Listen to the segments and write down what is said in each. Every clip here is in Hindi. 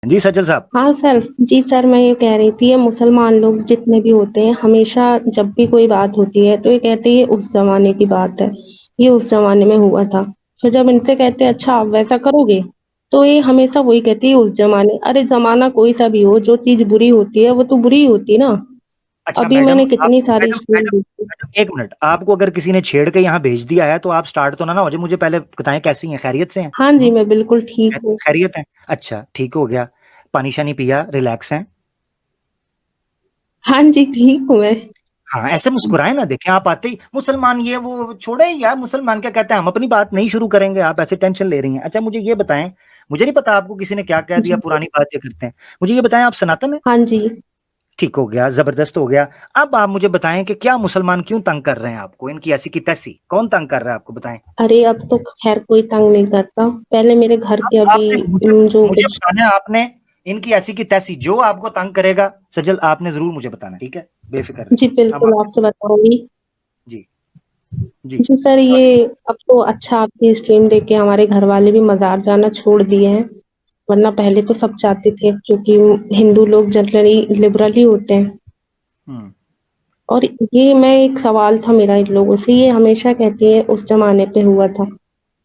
जी सज्जल साहब। हाँ सर। जी सर, मैं ये कह रही थी, ये मुसलमान लोग जितने भी होते हैं हमेशा जब भी कोई बात होती है तो ये कहते हैं ये उस जमाने की बात है, ये उस जमाने में हुआ था। फिर जब इनसे कहते हैं अच्छा आप वैसा करोगे, तो ये हमेशा वही कहती है उस जमाने। अरे जमाना कोई सा भी हो, जो चीज बुरी होती है वो तो बुरी ही होती ना। अच्छा अभी मैडम, मैंने आप कितनी सारी मैडम स्टोरी मैडम देखी। मैडम एक मिनट, आपको अगर किसी ने छेड़ के यहाँ भेज दिया है तो आप स्टार्ट तो ना हो जाए, मुझे पहले बताएं कैसी हैं, खैरियत से हैं? हाँ जी, मैं बिल्कुल ठीक हूँ। खैरियत है? अच्छा ठीक हो गया। पानी शानी पिया, रिलैक्स हैं? हाँ जी, ठीक हूँ मैं। हाँ ऐसे मुस्कुराए ना, देखें आप आते ही मुसलमान ये वो छोड़े यार, मुसलमान क्या कहते हैं, हम अपनी बात नहीं शुरू करेंगे, आप ऐसे टेंशन ले रही हैं। अच्छा मुझे ये बताएं, मुझे नहीं पता आपको किसी ने क्या कह दिया, जी। पुरानी बात ये करते हैं। मुझे ये बताएं, आप सनातन है? हाँ जी। ठीक हो गया, जबरदस्त हो गया। अब आप मुझे बताएं कि क्या मुसलमान क्यों तंग कर रहे हैं आपको, इनकी ऐसी की तैसी कौन तंग कर रहा है आपको, बताएं। अरे अब तो खैर कोई तंग नहीं करता, पहले मेरे घर अब के अभी आपने मुझे जो मुझे कुछ। बताना है, आपने इनकी ऐसी की तैसी जो आपको तंग करेगा सजल, आपने जरूर मुझे बताना, ठीक है? बेफिक्र जी रहिए, हम बिल्कुल आपके। आपसे बताऊंगी। जी। जी। जी सर, ये अब तो अच्छा आपकी स्ट्रीम देख के हमारे घर वाले भी मजार जाना छोड़ दिए हैं, वरना पहले तो सब चाहते थे, क्योंकि हिंदू लोग जनरली लिबरल ही होते हैं। हम्म। और ये मैं एक सवाल था मेरा इन लोगों से, ये हमेशा कहती है उस जमाने पे हुआ था।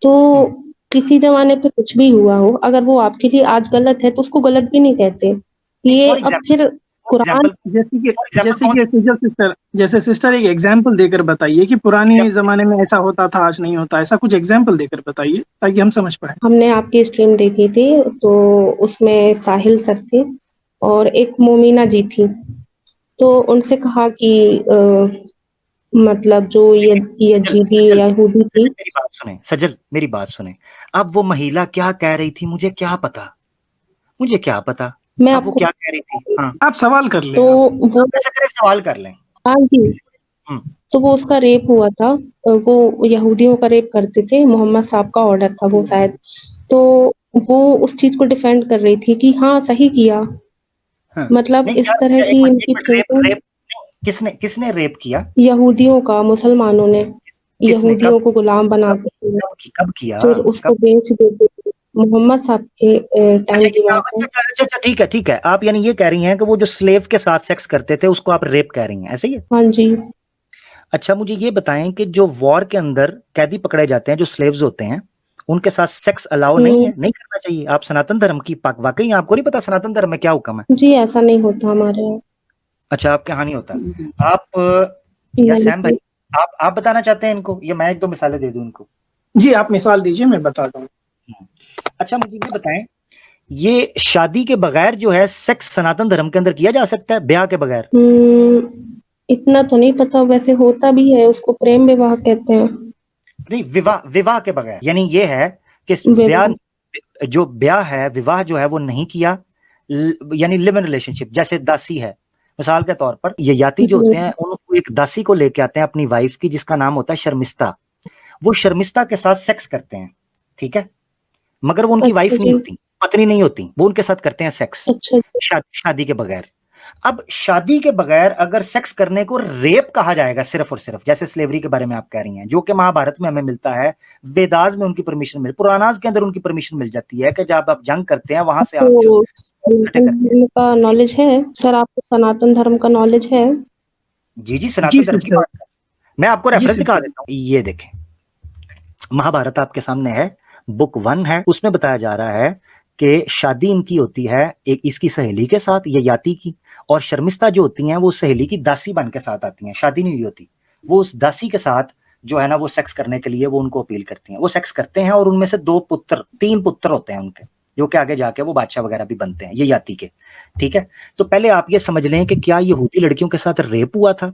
तो हम्म। किसी जमाने पे कुछ भी हुआ हो, अगर वो आपके लिए आज गलत है तो उसको गलत भी नहीं कहते। नहीं, ये फॉर अब एग्जाम्पल, फिर for Quran. Example, for example जैसे कौन कि सी? सिस्टर सिस्टर जैसे सिस्टर एक एग्जाम्पल देकर बताइए कि पुराने एग्जाम्पल? जमाने में ऐसा होता था, आज नहीं होता, ऐसा कुछ एग्जाम्पल देकर बताइए ताकि हम समझ पाए। हमने आपकी स्ट्रीम देखी थी, तो उसमें साहिल सर थे और एक मोमिना जी थी। तो उनसे कहा कि मतलब जो ये देखिए, सजल यजीदी सजल यहूदी सजल थी। मेरी बात सुने, सजल मेरी बात सुने। अब वो महिला क्या कह रही थी मुझे क्या पता, मुझे क्या पता। मैं अब वो आपको क्या कह रही थी? हाँ, आप सवाल कर तो लें आप। वो, ऐसा करें, सवाल कर लें। हाँ जी, हम्म। तो वो उसका रेप हुआ था। वो यहूदियों का रेप करते थे, मोहम्मद साहब का ऑर्डर था वो शायद। तो वो उस चीज को डिफेंड कर रही थी कि हाँ सही किया। हाँ। मतलब नहीं इस क्या, तरह एक की मिनट एक इनकी मिनट, रेप थिंकिंग। रेप किसने किसने रेप किया? यहूदियों का, मुसलमानों ने किसने, कब? यहूदियों को गुलाम कब? बनाते थे, कब किया? फिर उसको कब? बेच देते थे। मोहम्मद साहब के अच्छा टाइम ये की बात अच्छा है। अच्छा अच्छा अच्छा, ठीक है ठीक है, आप यानी ये कह रही हैं कि वो जो स्लेव के साथ सेक्स करते थे उसको आप रेप कह रही हैं, ऐसे ही है? हाँ जी। अच्छा मुझे ये बताएं कि जो वॉर के अंदर कैदी पकड़े जाते हैं, जो स्लेव्स होते हैं, उनके साथ सेक्स अलाउ नहीं हम्म। है, नहीं करना चाहिए? आप सनातन धर्म की पाक, वाकई आपको नहीं पता सनातन धर्म में क्या हुक्म है? जी ऐसा नहीं होता हमारे यहाँ। अच्छा आपके यहाँ नहीं होता। आप या नहीं सैम भाई, जी। आप बताना चाहते हैं इनको, या मैं एक दो मिसालें दे दूं इनको? जी आप मिसाल दीजिए, मैं बताता हूँ। अच्छा मुझे ये बताएं, ये शादी के बगैर जो है सेक्स सनातन धर्म के अंदर किया जा सकता है, ब्याह के बगैर? इतना तो नहीं पता, वैसे होता भी है, उसको प्रेम विवाह कहते हैं। नहीं, विवाह, विवाह के बगैर यानी ये है कि ब्याह, विवाह। जो ब्याह है, विवाह जो है वो नहीं किया, यानी लिव इन रिलेशनशिप, जैसे दासी है मिसाल के तौर पर, ये याति जो होते हैं उनको एक दासी को लेके आते हैं अपनी वाइफ की, जिसका नाम होता है शर्मिस्ता। वो शर्मिस्ता के साथ सेक्स करते हैं, ठीक है? मगर वो उनकी अच्छा वाइफ नहीं जी। होती, पत्नी नहीं होती, वो उनके साथ करते हैं सेक्स, अच्छा जी। शादी के बगैर। अब शादी के बगैर अगर सेक्स करने को रेप कहा जाएगा सिर्फ और सिर्फ, जैसे स्लेवरी के बारे में आप कह रही हैं, जो कि महाभारत में हमें मिलता है, वेदास में उनकी परमिशन मिल, पुराणास के अंदर उनकी परमिशन मिल जाती है कि जब आप जंग करते हैं वहां से आप जो आपको इकट्ठे सनातन करते हैं। धर्म का नॉलेज है सर? आपको सनातन धर्म का नॉलेज है? जी जी, जी सनातन धर्म की सिस्टर। बात कर, मैं आपको जी रेफरेंस दिखा सिस्टर। देता हूँ, ये देखें, महाभारत आपके सामने है, बुक 1 है, उसमें बताया जा रहा है कि शादी इनकी होती है एक इसकी सहेली के साथ, ये याति की, और शर्मिष्ठा जो होती हैं वो सहेली की दासी बन के साथ आती हैं, शादी नहीं हुई होती। वो उस दासी के साथ जो है ना वो सेक्स करने के लिए वो उनको अपील करती हैं, वो सेक्स करते हैं, और उनमें से 3 पुत्र होते हैं उनके, जो कि आगे जाके वो बादशाह वगैरह भी बनते हैं, ये याति के, ठीक है? तो पहले आप ये समझ लें कि क्या यहूदी लड़कियों के साथ रेप हुआ था,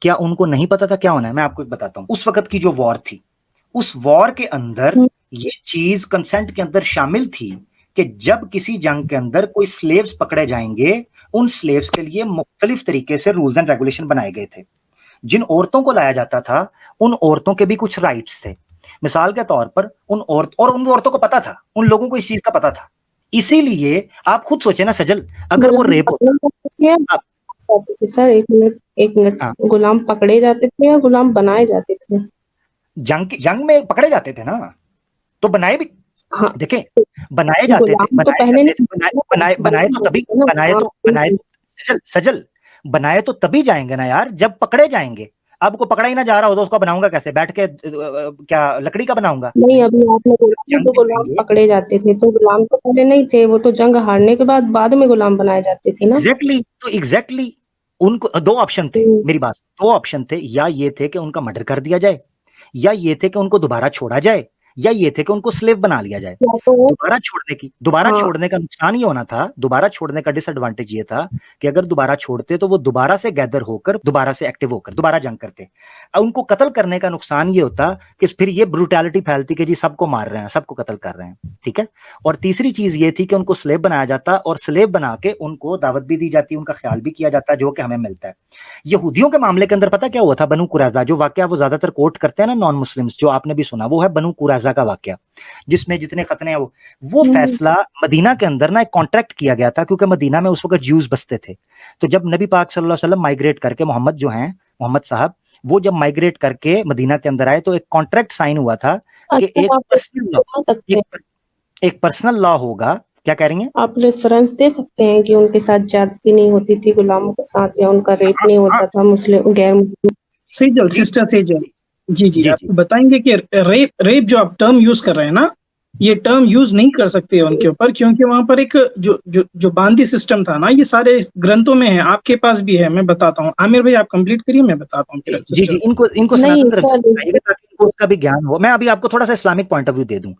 क्या उनको नहीं पता था क्या होना है? मैं आपको एक बताता हूँ, उस वक्त की जो वॉर थी, उस वॉर के अंदर हम्म। ये चीज कंसेंट के अंदर शामिल थी कि जब किसी जंग के अंदर कोई स्लेव्स पकड़े जाएंगे, उन स्लेव्स के लिए मुख्तलिफ तरीके से रूल्स एंड रेगुलेशन बनाए गए थे। जिन औरतों को लाया जाता था उन औरतों के भी कुछ राइट्स थे। मिसाल के तौर पर उन औरतों को पता था, उन लोगों को इस चीज का पता था। इसीलिए आप खुद सोचे ना सजल, अगर वो गुलाम रेप पकड़े होता। जाते थे या आप, जाते थे सर? एक मिनट, एक मिनट। हाँ, गुलाम पकड़े जाते थे या गुलाम बनाए जाते थे? जंग में पकड़े जाते थे ना, तो बनाए भी। हाँ, देखें, बनाए जाते थे, गुलाम तो बनाए पहले जाते थे, नहीं बनाए थे ना, बनाए बनाए तो बना तभी देते ना बनाए गुलाम तो बनाए तो सजल सजल बनाए तो तभी जाएंगे ना यार, जब पकड़े जाएंगे। अब को पकड़ा ही ना जा रहा हो तो उसको बनाऊंगा कैसे? बैठ के क्या लकड़ी का बनाऊंगा? नहीं, नहीं, अभी आपने बोला कि जंग जो में गुलाम जाएंगे। पकड़े जाते थे, तो गुलाम तो पहले नहीं थे, वो तो जंग हारने के बाद में गुलाम बनाए जाते थे ना। एग्जैक्टली उनको दो ऑप्शन थे, हम्म, मेरी बात, दो ऑप्शन थे, या ये थे कि उनका मर्डर कर दिया जाए, या ये थे कि उनको दोबारा छोड़ा जाए, या ये थे कि उनको स्लेव बना लिया जाए। या तो वो दोबारा हाँ, छोड़ने का नुकसान ये होना था, दोबारा छोड़ने का डिसएडवांटेज ये था कि अगर दोबारा छोड़ते तो वो दोबारा से गैदर होकर, दोबारा से एक्टिव होकर दोबारा जंग करते। अब उनको कत्ल करने का नुकसान ये होता कि फिर ये ब्रूटैलिटी फैलती कि जी सबको मार रहे हैं, सबको कत्ल कर रहे हैं, ठीक है। और तीसरी चीज ये थी कि उनको स्लेव बनाया जाता, और स्लेव बना के उनको दावत भी दी जाती, उनका ख्याल भी किया जाता, जो कि हमें मिलता है। यहूदियों के मामले के अंदर पता क्या हुआ था? बनु कुरैजा, जो वाकया वो ज्यादातर कोट करते हैं ना नॉन मुस्लिम्स, जो आपने भी सुना, वो है बनु कुरैजा का वाकया, जिसमें जितने खतने हैं वो हम्म, फैसला मदीना के अंदर ना एक कॉन्ट्रैक्ट किया गया था, क्योंकि मदीना में उस वक्त ज्यूज बसते थे। तो जब नबी पाक सल्लल्लाहु अलैहि वसल्लम माइग्रेट करके, मोहम्मद जो हैं, मोहम्मद साहब, वो जब माइग्रेट करके मदीना के अंदर आए तो एक कॉन्ट्रैक्ट साइन हुआ था कि अच्छा, एक आप पर्सनल लॉ, बता सकते हैं, एक, एक पर्सनल लॉ होगा। क्या कह रही हैं? आप रेफरेंस दे सकते हैं कि उनके साथ ज्यादती नहीं होती थी गुलामों के साथ, या उनका रेप हाँ नहीं हाँ, होता था मुस्लिम गैर मुस्लिम। सेजल, जी सिस्टर सेजल, जी जी, जी जी, आपको बताएंगे कि रेप रेप जो आप टर्म यूज कर रहे हैं ना, ये टर्म यूज नहीं कर सकते उनके ऊपर, क्योंकि वहां पर एक जो बांदी सिस्टम था ना, ये सारे ग्रंथों में है, आपके पास भी है। मैं बताता हूँ, आमिर भाई आप कंप्लीट करिए, मैं बताता हूँ जी फिर जी जी, सिस्टर। इनको इनको नहीं सनातन धर्म से सर, बताइएगा ताकि इनको उसका भी ज्ञान हो। मैं अभी आपको थोड़ा सा इस्लामिक पॉइंट ऑफ व्यू दे दूं।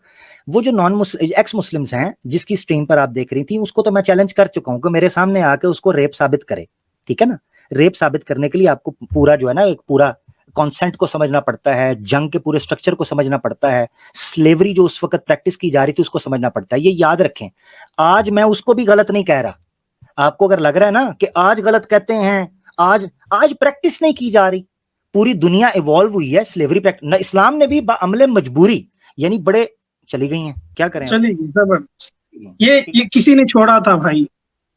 वो जो नॉन मुस्लिम एक्स मुस्लिम्स हैं जिसकी स्ट्रीम पर आप देख रही थी, उसको तो मैं चैलेंज कर चुका हूं कि मेरे सामने आके उसको रेप साबित करे, ठीक है ना। रेप साबित करने के लिए आपको पूरा जो है ना, एक पूरा कॉन्सेंट को समझना पड़ता है, जंग के पूरे स्ट्रक्चर को समझना पड़ता है, स्लेवरी जो उस वक्त प्रैक्टिस की जा रही थी उसको समझना पड़ता है। ये याद रखें, आज मैं उसको भी गलत नहीं कह रहा। आपको अगर लग रहा है ना कि आज गलत कहते हैं, आज आज प्रैक्टिस नहीं की जा रही, पूरी दुनिया इवॉल्व हुई है, स्लेवरी प्रैक्टिस इस्लाम ने भी अमले मजबूरी, यानी बड़े चली गई हैं, क्या करें अब। चलिए, जबरदस्त। ठीक ये है, किसी ने छोड़ा था भाई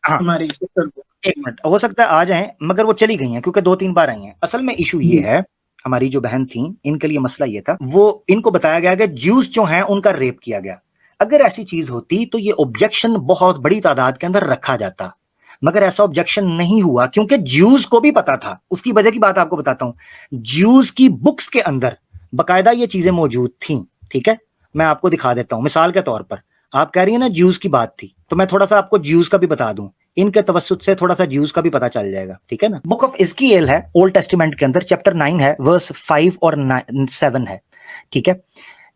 हाँ, हमारी सिस्टर को। एक मिनट, हो सकता है आ जाएं, मगर वो चली गई हैं क्योंकि 2-3 बार आई हैं। असल में इशू ये जी, है, हमारी जो बहन थी, इनके लिए मसला ये था, वो इनको बताया गया कि ज्यूस जो हैं उनका रेप किया गया। अगर ऐसी चीज होती तो ये ऑब्जेक्शन बहुत बड़ी तादाद के अंदर रखा जाता, मगर ऐसा ऑब्जेक्शन नहीं हुआ क्योंकि ज्यूस को भी पता था। उसकी वजह की बात आपको बताता हूं, ज्यूस की बुक्स के अंदर बकायदा ये चीजें मौजूद थी, ठीक है। मैं आपको दिखा देता हूं मिसाल के तौर पर। आप कह रही है ना ज्यूस की बात थी, तो मैं थोड़ा सा आपको ज्यूस का भी बता दूं, इनके तवस्सुत से थोड़ा सा ज्यूस का भी पता चल जाएगा, ठीक है ना। बुक ऑफ इज़किएल है ओल्ड टेस्टामेंट के अंदर, चैप्टर 9 है, वर्स 5 और 7 है, ठीक है।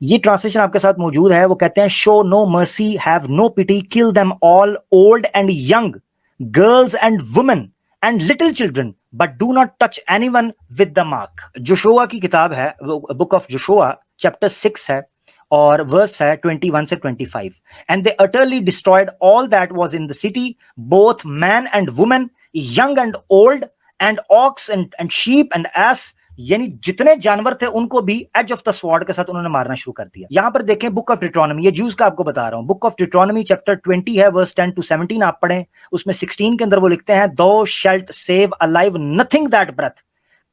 ये ट्रांसलेशन आपके साथ मौजूद है। वो कहते हैं, show no mercy, have no pity, kill them all, old and young, girls and women and little children, but do not touch anyone with the mark. Joshua की किताब है, बुक ऑफ जोशुआ चैप्टर 6 है, और वर्स है 21 से 25। And they utterly destroyed all that was in the city, both man and women, young and old, and ox and sheep and ass, यानी जितने जानवर थे उनको भी एज ऑफ द स्वॉर्ड के साथ उन्होंने मारना शुरू कर दिया। यहां पर देखें बुक ऑफ डिट्रोनमी, ये जूस का आपको बता रहा हूं, बुक ऑफ डिट्रोनमी चैप्टर 20 है, वर्स 10 to 17 आप पढ़ें। उसमें 16 के अंदर वो लिखते हैं, thou shalt save alive nothing that breath,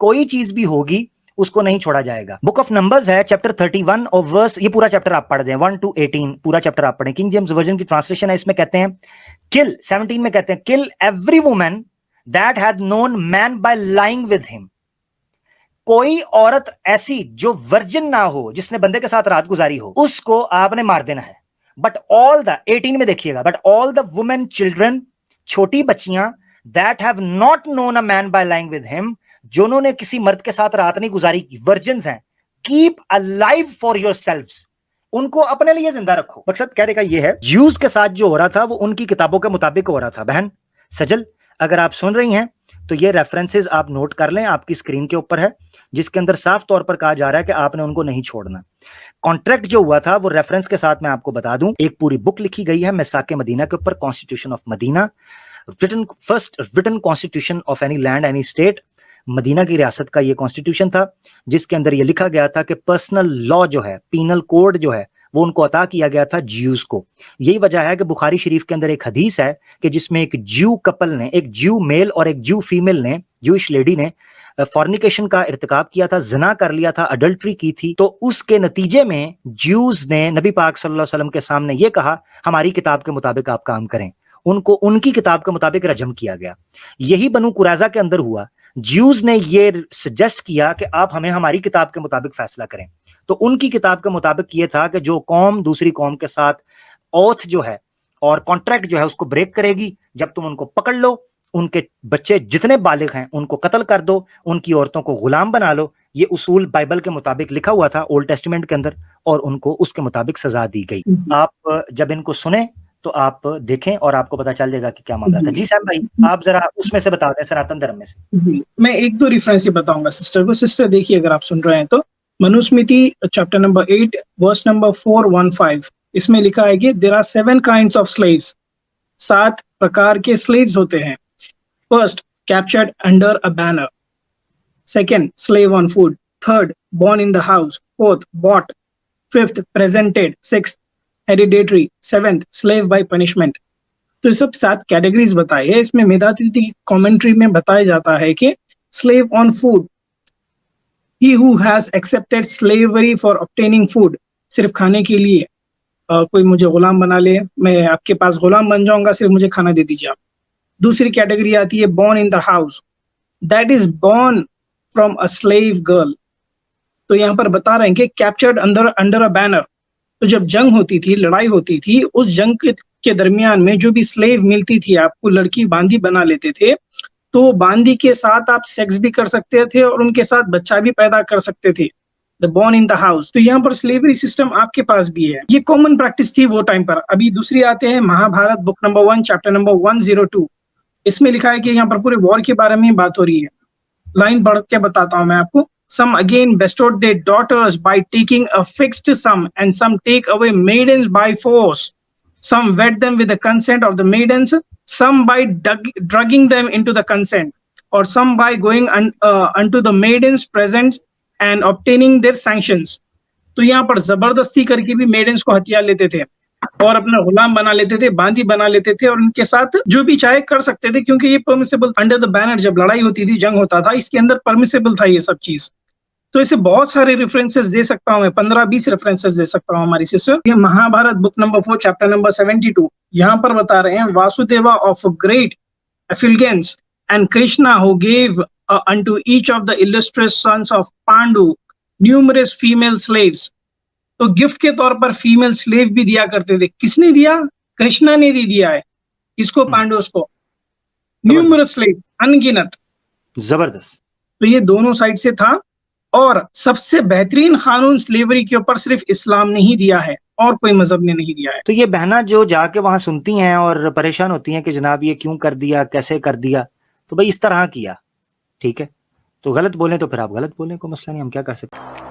कोई चीज भी होगी उसको नहीं छोड़ा जाएगा। बुक ऑफ नंबर्स है चैप्टर 31 और वर्स, ये पूरा चैप्टर आप पढ़ दें 1 to 18, पूरा चैप्टर आप पढ़ें। किंग जेम्स वर्जन की ट्रांसलेशन है, इसमें कहते हैं, किल 17 में कहते हैं, kill every woman that had known man by lying with him, कोई औरत ऐसी जो वर्जिन ना हो, जिसने बंदे के साथ रात गुजारी हो, उसको आपने मार देना है। बट ऑल द 18 में देखिएगा, but all the women children, छोटी बच्चियां, that have not known a man by lying with him, जिन्होंने किसी मर्द के साथ रात नहीं गुजारी की, वर्जिन्स हैं, कीप अलाइव फॉर योरसेल्व्स, उनको अपने लिए जिंदा रखो। मकसद कहने का यह है, ज्यूज के साथ जो हो रहा था वो उनकी किताबों के मुताबिक हो रहा था। बहन सजल, अगर आप सुन रही हैं तो ये रेफरेंसेस आप नोट कर लें, आपकी स्क्रीन के ऊपर है, जिसके अंदर साफ तौर पर कहा जा रहा है कि आपने उनको नहीं छोड़ना। कॉन्ट्रैक्ट जो हुआ था वो रेफरेंस के साथ मैं आपको बता दूं, एक पूरी बुक लिखी गई है मिसाके मदीना के ऊपर, constitution of Medina, first written constitution of any land any state. Medina की रियासत का ये कॉन्स्टिट्यूशन था, जिसके अंदर ये लिखा गया था कि पर्सनल लॉ जो है, पीनल कोड जो है, वो उनको अता किया गया था ज्यूज को। यही वजह है कि बुखारी शरीफ के अंदर एक हदीस है कि जिसमें एक ज्यू कपल ने, एक ज्यू मेल और एक ज्यू फीमेल ने, ज्यूइश लेडी ने फॉर्निकेशन का इर्तिकाब किया था, जिना कर लिया था, अडल्ट्री की थी, तो उसके नतीजे में ज्यूज ने नबी पाक सल्लल्लाहु अलैहि वसल्लम के सामने ये कहा, हमारी किताब के मुताबिक आप काम करें। उनको उनकी किताब के मुताबिक रजम किया गया। यही बनु कुरैजा के अंदर हुआ। ज्यूज ने ये सजेस्ट किया कि आप हमें हमारी किताब के मुताबिक फैसला करें। तो उनकी किताब के मुताबिक ये था कि जो कौम दूसरी कौम के साथ ओथ जो है और कॉन्ट्रैक्ट जो है उसको ब्रेक करेगी, जब तुम उनको पकड़ लो, उनके बच्चे जितने बालिग हैं उनको कत्ल कर दो, उनकी औरतों को गुलाम बना लो। ये उसूल बाइबल के मुताबिक लिखा हुआ था ओल्ड टेस्टामेंट के अंदर, और उनको उसके मुताबिक सजा दी गई। आप जब इनको सुने तो आप देखें और आपको पता चल जाएगा कि क्या मामला था। जी सैम भाई, आप जरा उसमें से बता दें, सनातन धर्म में से। मैं एक दो रेफरेंस बताऊंगा सिस्टर को। सिस्टर देखिए, अगर आप सुन रहे हैं तो Manusmriti chapter number 8 verse number 415, इसमें लिखा है कि there are 7 kinds of slaves, 7 प्रकार के स्लेव्स होते हैं। First, captured under a banner. Second, slave on food. Third, born in the house। Fourth, bought। Fifth, presented। Sixth, hereditary। Seventh, slave by punishment। तो ये सब 7 कैटेगरीज बताई है। इसमें मेधातिथि की कमेंट्री में बताया जाता है कि slave on food, he who has accepted slavery for obtaining food, सिर्फ खाने के लिए। कोई मुझे गुलाम बना ले, मैं आपके पास गुलाम बन जाऊंगा, सिर्फ मुझे खाना दे दीजिए आप। दूसरी कैटेगरी आती है born in the house, that is born from a slave girl। तो यहाँ पर बता रहे हैं कि कैप्चर्ड अंडर अ बैनर। तो जब जंग होती थी, लड़ाई होती थी, उस जंग के दरमियान में जो भी स्लेव मिलती थी आपको, लड़की बांदी बना लेते थे, तो बांदी के साथ आप सेक्स भी कर सकते थे और उनके साथ बच्चा भी पैदा कर सकते थे। The born in the house. तो यहाँ पर स्लेवरी सिस्टम आपके पास भी है, ये कॉमन प्रैक्टिस थी वो टाइम पर। अभी दूसरी आते हैं Mahabharata book number 1 chapter number 102। इसमें लिखा है कि यहाँ पर पूरे वॉर के बारे में बात हो रही है। लाइन पढ़ के बताता हूँ मैं आपको। Some again bestowed their daughters by taking a fixed sum, and some take away maidens by force. Some wed them with the consent of the maidens, some by drugging them into the consent, or some by going unto the maidens' presence and obtaining their sanctions. तो यहाँ पर जबरदस्ती करके भी मेडन्स को हथियार लेते थे और अपना गुलाम बना लेते थे, बांदी बना लेते थे, और उनके साथ जो भी चाहे कर सकते थे, क्योंकि ये परमिसेबल अंडर द बैनर। जब लड़ाई होती थी, जंग होता था, इसके अंदर परमिसेबल था ये सब चीज। तो ऐसे बहुत सारे रेफरेंसेस दे सकता हूं मैं, 15-20 रेफरेंसेस दे सकता हूं हमारी सिस्टर। ये Mahabharata book number 4 chapter number 72, यहाँ पर बता रहे हैं Vasudeva of great effulgence and Krishna who gave unto each of the illustrious sons of Pandu numerous female slaves। तो गिफ्ट के तौर पर फीमेल स्लेव भी दिया करते थे। किसने दिया? कृष्णा ने दिया है। इसको पांडवों को न्यूमरस स्लेव, अनगिनत। जबरदस्त। तो ये दोनों साइड से था। और सबसे बेहतरीन कानून स्लेवरी के ऊपर सिर्फ इस्लाम ने ही दिया है और कोई मजहब ने नहीं दिया है। तो ये बहना जो जाके वहां सुनती हैं और परेशान होती हैं कि जनाब ये क्यों कर दिया, कैसे कर दिया, तो भाई इस तरह किया, ठीक है, तो गलत बोलें तो फिर आप गलत बोलें, कोई मसला नहीं, हम क्या कर सकते हैं।